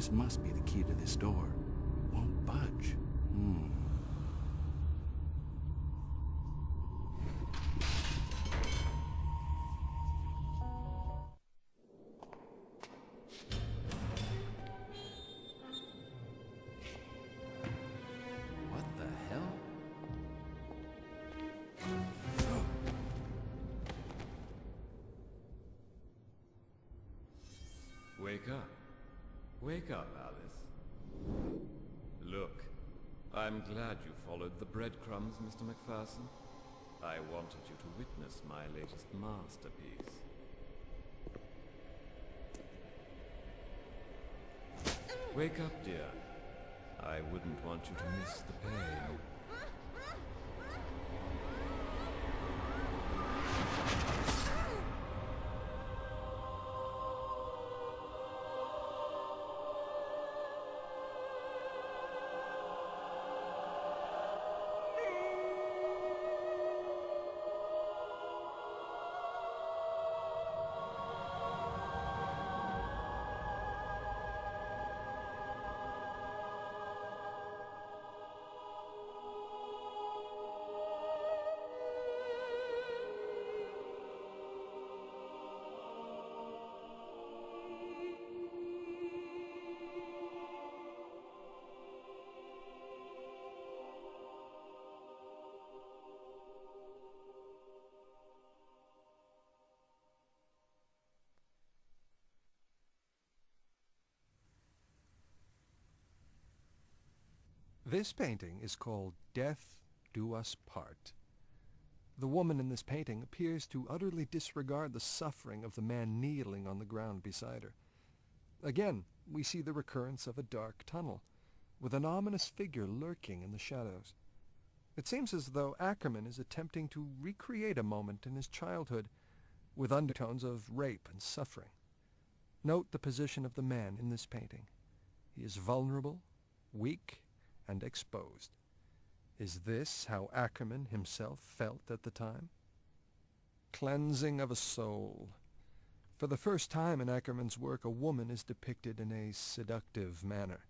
This must be the key to this door. It won't budge. What the hell? Wake up. Wake up, Alice. Look, I'm glad you followed the breadcrumbs, Mr. McPherson. I wanted you to witness my latest masterpiece. Wake up, dear. I wouldn't want you to miss the pain. This painting is called Death Do Us Part. The woman in this painting appears to utterly disregard the suffering of the man kneeling on the ground beside her. Again, we see the recurrence of a dark tunnel, with an ominous figure lurking in the shadows. It seems as though Ackerman is attempting to recreate a moment in his childhood with undertones of rape and suffering. Note the position of the man in this painting. He is vulnerable, weak, and exposed. Is this how Ackerman himself felt at the time? Cleansing of a soul. For the first time in Ackerman's work, a woman is depicted in a seductive manner.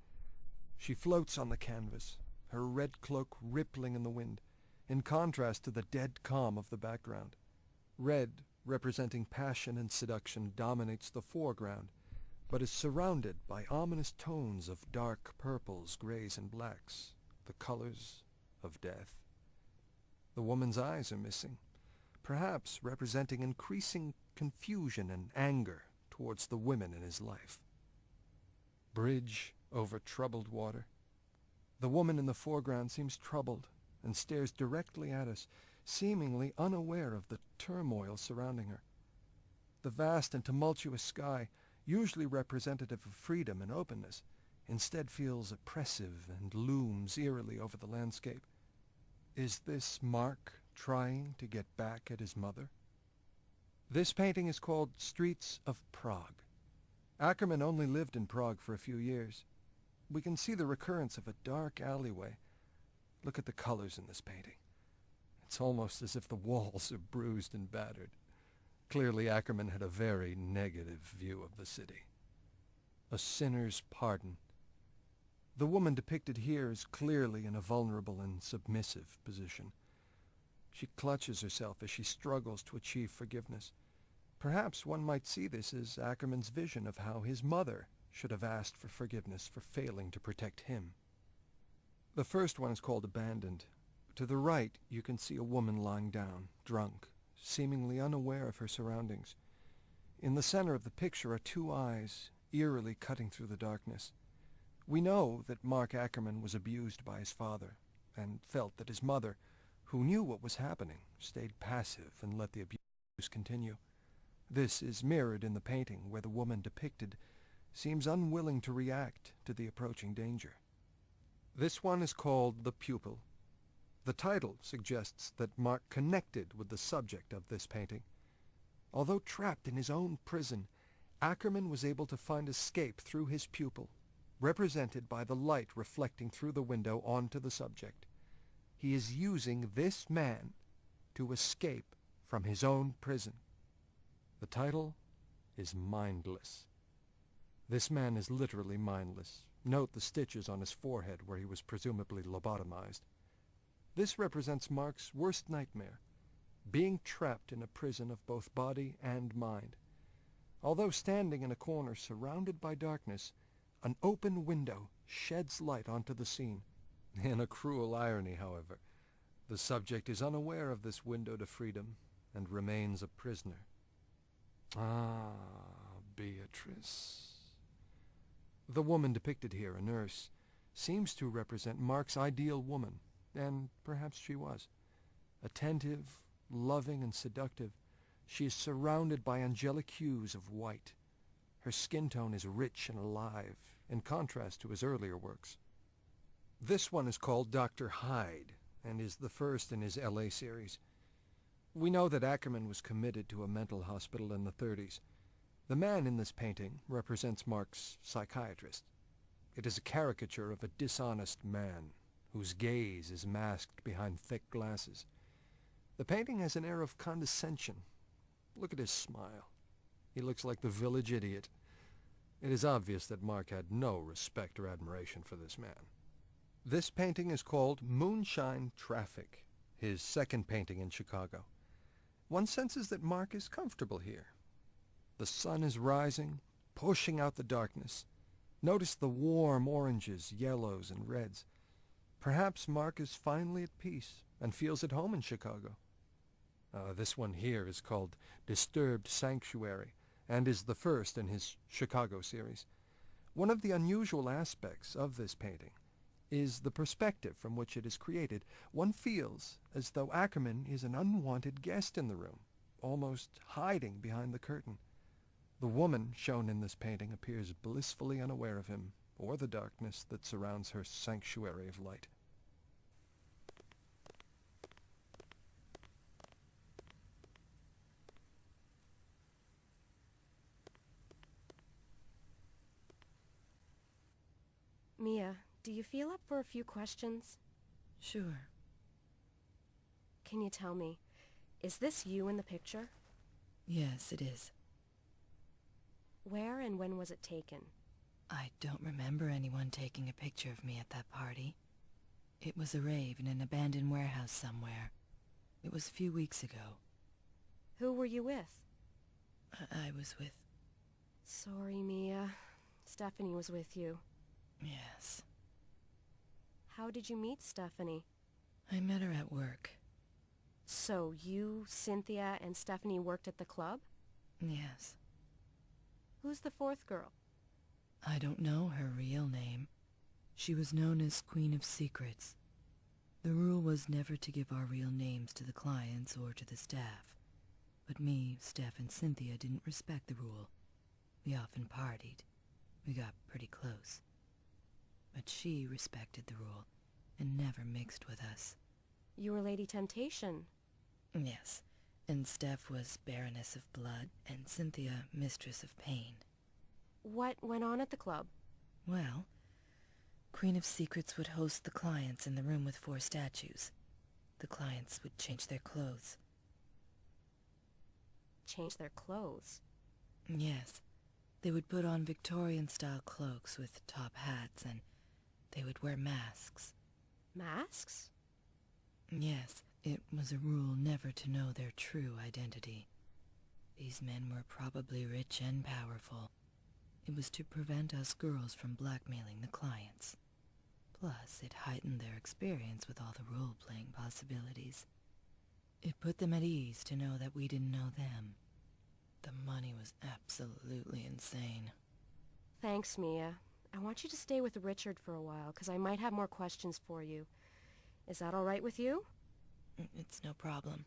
She floats on the canvas, her red cloak rippling in the wind, in contrast to the dead calm of the background. Red, representing passion and seduction, dominates the foreground, but is surrounded by ominous tones of dark purples, grays, and blacks, the colors of death. The woman's eyes are missing, perhaps representing increasing confusion and anger towards the women in his life. Bridge over troubled water. The woman in the foreground seems troubled and stares directly at us, seemingly unaware of the turmoil surrounding her. The vast and tumultuous sky, usually representative of freedom and openness, instead feels oppressive and looms eerily over the landscape. Is this Mark trying to get back at his mother? This painting is called Streets of Prague. Ackerman only lived in Prague for a few years. We can see the recurrence of a dark alleyway. Look at the colors in this painting. It's almost as if the walls are bruised and battered. Clearly Ackerman had a very negative view of the city. A sinner's pardon. The woman depicted here is clearly in a vulnerable and submissive position. She clutches herself as she struggles to achieve forgiveness. Perhaps one might see this as Ackerman's vision of how his mother should have asked for forgiveness for failing to protect him. The first one is called Abandoned. To the right, you can see a woman lying down, drunk, seemingly unaware of her surroundings. In the center of the picture are two eyes, eerily cutting through the darkness. We know that Mark Ackerman was abused by his father, and felt that his mother, who knew what was happening, stayed passive and let the abuse continue. This is mirrored in the painting, where the woman depicted seems unwilling to react to the approaching danger. This one is called The Pupil. The title suggests that Mark connected with the subject of this painting. Although trapped in his own prison, Ackerman was able to find escape through his pupil, represented by the light reflecting through the window onto the subject. He is using this man to escape from his own prison. The title is Mindless. This man is literally mindless. Note the stitches on his forehead where he was presumably lobotomized. This represents Mark's worst nightmare, being trapped in a prison of both body and mind. Although standing in a corner surrounded by darkness, an open window sheds light onto the scene. In a cruel irony, however, the subject is unaware of this window to freedom and remains a prisoner. Ah, Beatrice. The woman depicted here, a nurse, seems to represent Mark's ideal woman, and perhaps she was. Attentive, loving, and seductive, she is surrounded by angelic hues of white. Her skin tone is rich and alive, in contrast to his earlier works. This one is called Dr. Hyde, and is the first in his L.A. series. We know that Ackerman was committed to a mental hospital in the 30s. The man in this painting represents Mark's psychiatrist. It is a caricature of a dishonest man, whose gaze is masked behind thick glasses. The painting has an air of condescension. Look at his smile. He looks like the village idiot. It is obvious that Mark had no respect or admiration for this man. This painting is called Moonshine Traffic, his second painting in Chicago. One senses that Mark is comfortable here. The sun is rising, pushing out the darkness. Notice the warm oranges, yellows, and reds. Perhaps Mark is finally at peace and feels at home in Chicago. This one here is called Disturbed Sanctuary and is the first in his Chicago series. One of the unusual aspects of this painting is the perspective from which it is created. One feels as though Ackerman is an unwanted guest in the room, almost hiding behind the curtain. The woman shown in this painting appears blissfully unaware of him or the darkness that surrounds her sanctuary of light. Mia, do you feel up for a few questions? Sure. Can you tell me, is this you in the picture? Yes, it is. Where and when was it taken? I don't remember anyone taking a picture of me at that party. It was a rave in an abandoned warehouse somewhere. It was a few weeks ago. Who were you with? I was with... Sorry, Mia. Stephanie was with you. Yes. How did you meet Stephanie? I met her at work. So you, Cynthia, and Stephanie worked at the club? Yes. Who's the fourth girl? I don't know her real name. She was known as Queen of Secrets. The rule was never to give our real names to the clients or to the staff. But me, Steph, and Cynthia didn't respect the rule. We often partied. We got pretty close. But she respected the rule and never mixed with us. You were Lady Temptation. Yes, and Steph was Baroness of Blood and Cynthia Mistress of Pain. What went on at the club? Well, Queen of Secrets would host the clients in the room with 4 statues. The clients would change their clothes. Change their clothes? Yes, they would put on Victorian-style cloaks with top hats, and they would wear masks. Masks? Yes, it was a rule never to know their true identity. These men were probably rich and powerful. It was to prevent us girls from blackmailing the clients. Plus, it heightened their experience with all the role-playing possibilities. It put them at ease to know that we didn't know them. The money was absolutely insane. Thanks, Mia. I want you to stay with Richard for a while, because I might have more questions for you. Is that all right with you? It's no problem.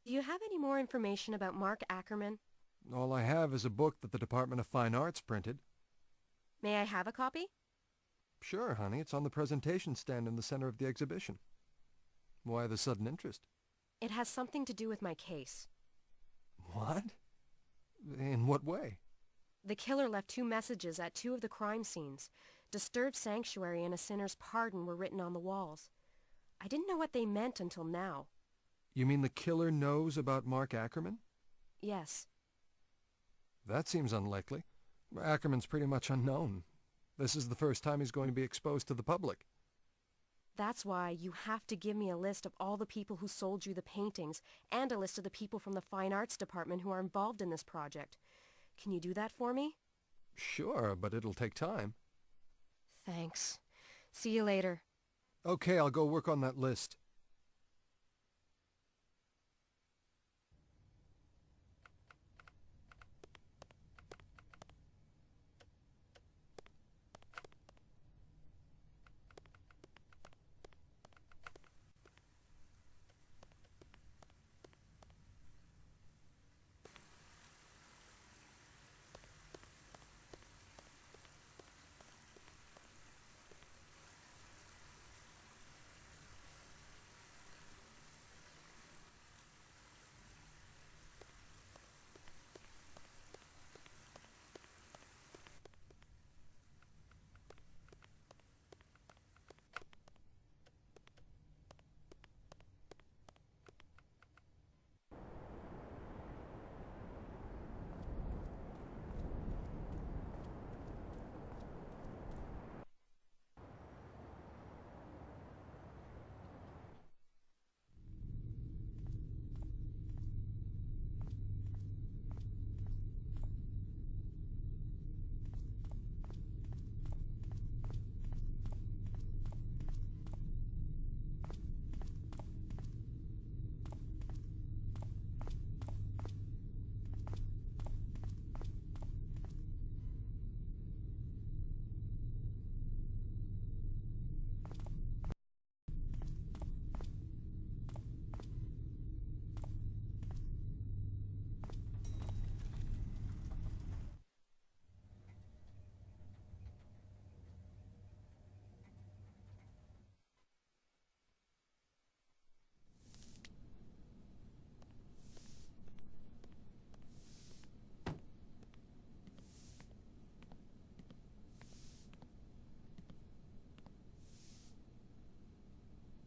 Do you have any more information about Mark Ackerman? All I have is a book that the Department of Fine Arts printed. May I have a copy? Sure, honey. It's on the presentation stand in the center of the exhibition. Why the sudden interest? It has something to do with my case. What? In what way? The killer left 2 messages at 2 of the crime scenes. Disturbed sanctuary and a sinner's pardon were written on the walls. I didn't know what they meant until now. You mean the killer knows about Mark Ackerman? Yes. That seems unlikely. Ackerman's pretty much unknown. This is the first time he's going to be exposed to the public. That's why you have to give me a list of all the people who sold you the paintings and a list of the people from the Fine Arts Department who are involved in this project. Can you do that for me? Sure, but it'll take time. Thanks. See you later. Okay, I'll go work on that list.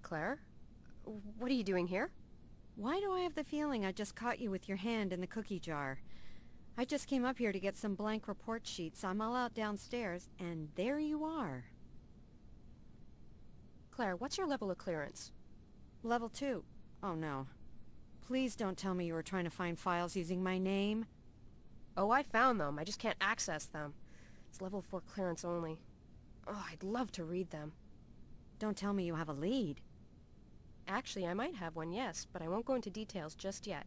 Claire? What are you doing here? Why do I have the feeling I just caught you with your hand in the cookie jar? I just came up here to get some blank report sheets. I'm all out downstairs, and there you are. Claire, what's your level of clearance? Level 2. Oh no. Please don't tell me you were trying to find files using my name. Oh, I found them. I just can't access them. It's level 4 clearance only. Oh, I'd love to read them. Don't tell me you have a lead. Actually, I might have one, yes, but I won't go into details just yet.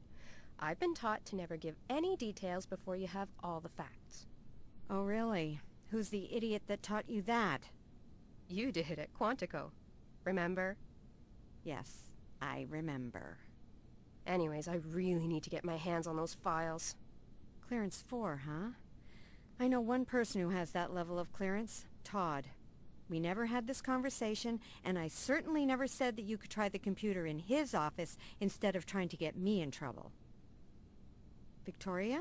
I've been taught to never give any details before you have all the facts. Oh really? Who's the idiot that taught you that? You did it at Quantico. Remember? Yes, I remember. Anyways, I really need to get my hands on those files. Clearance 4, huh? I know one person who has that level of clearance, Todd. We never had this conversation, and I certainly never said that you could try the computer in his office instead of trying to get me in trouble. Victoria?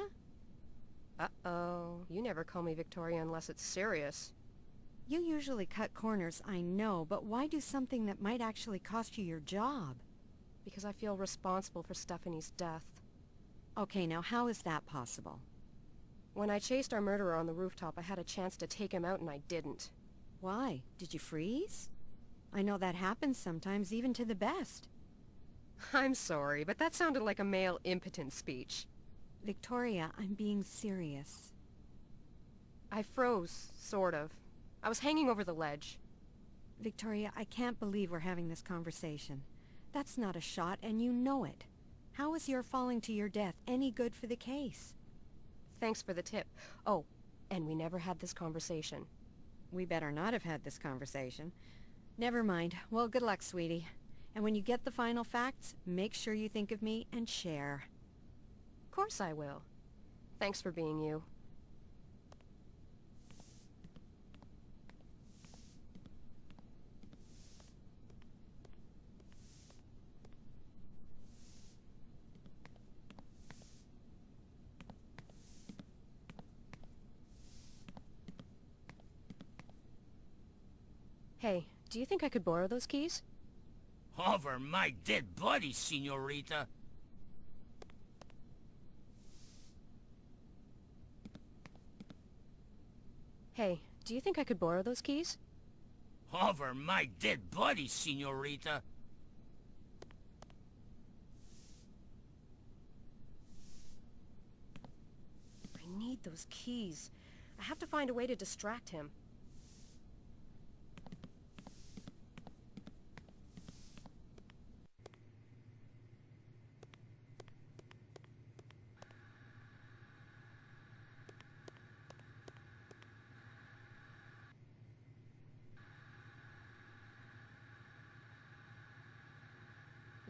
Uh-oh. You never call me Victoria unless it's serious. You usually cut corners, I know, but why do something that might actually cost you your job? Because I feel responsible for Stephanie's death. Okay, now how is that possible? When I chased our murderer on the rooftop, I had a chance to take him out and I didn't. Why? Did you freeze? I know that happens sometimes, even to the best. I'm sorry, but that sounded like a male impotent speech. Victoria, I'm being serious. I froze, sort of. I was hanging over the ledge. Victoria, I can't believe we're having this conversation. That's not a shot, and you know it. How is your falling to your death any good for the case? Thanks for the tip. Oh, and we never had this conversation. We better not have had this conversation. Never mind. Well, good luck, sweetie. And when you get the final facts, make sure you think of me and share. Of course I will. Thanks for being you. Hey, do you think I could borrow those keys? Over my dead body, senorita. Hey, do you think I could borrow those keys? Over my dead body, senorita. I need those keys. I have to find a way to distract him.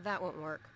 That won't work.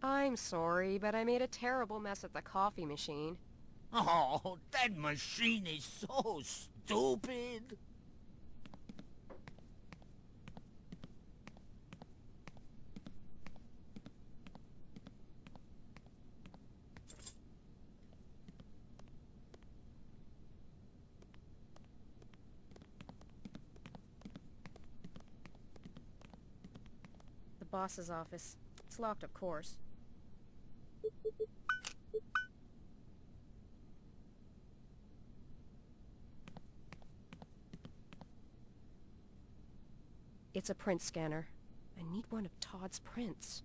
I'm sorry, but I made a terrible mess at the coffee machine. Oh, that machine is so stupid. The boss's office. It's locked, of course. It's a print scanner. I need one of Todd's prints.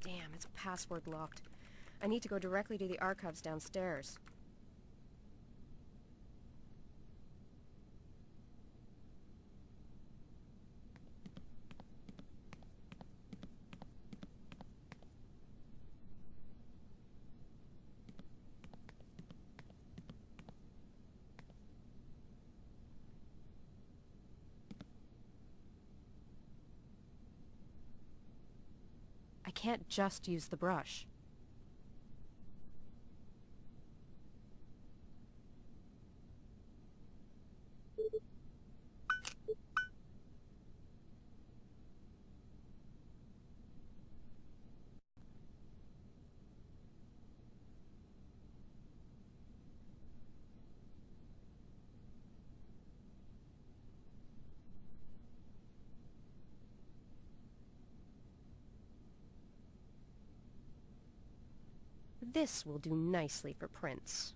Damn, it's password locked. I need to go directly to the archives downstairs. I can't just use the brush. This will do nicely for prints.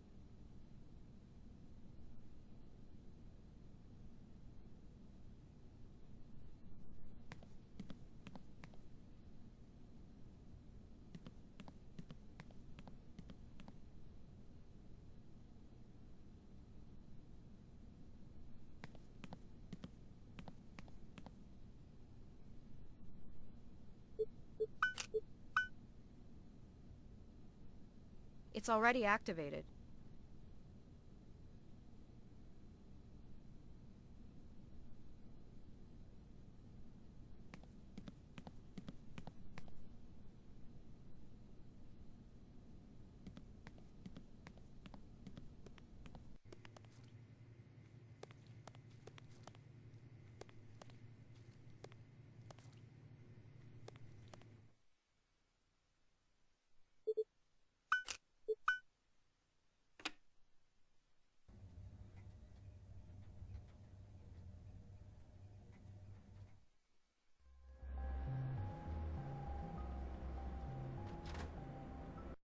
It's already activated.